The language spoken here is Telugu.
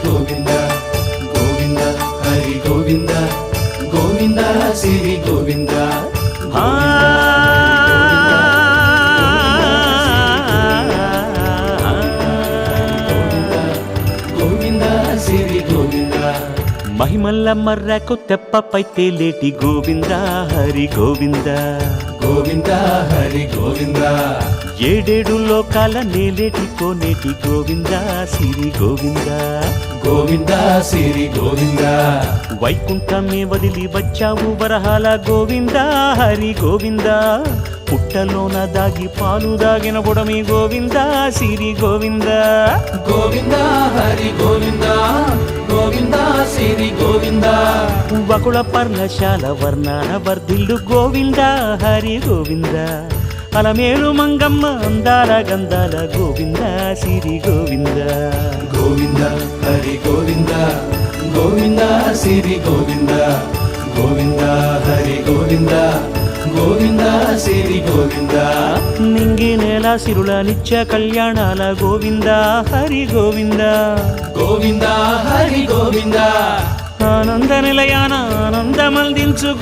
గోవింద గోవింద హరి గోవింద గోవింద సిరి గోవింద గోవింద సిరి గోవింద మహిమల్ల మర్రకు తెప్పపై తేలేటి గోవింద హరి గోవింద గోవింద హరి గోవింద ఏడేడు లోకాల నేలేటి కోనేటి గోవింద సిరి గోవింద గోవింద సిరి గోవింద వైకుంఠమే వదిలి వచ్చావు వరహాల గోవింద హరి గోవింద పుట్టలోన దాగి పాలు దాగిన బుడమి గోవింద సిరి గోవింద గోవింద హరి గోవింద గోవింద సిరి గోవింద వకుళ పర్ణశాల వర్ణాన వర్ధిల్లు గోవింద హరి గోవింద అలమేలు మంగమ్మ అందాల గంధాల గోవింద సిరి గోవింద గోవింద హరి గోవింద గోవింద సిరి గోవింద గోవింద హరి గోవింద గోవింద సిరి గోవింద నింగి నేల సిరుల నిత్య కళ్యాణాల గోవింద హరి గోవింద గోవింద హరి గోవింద ఆనంద నిలయాన ఆనందమందించు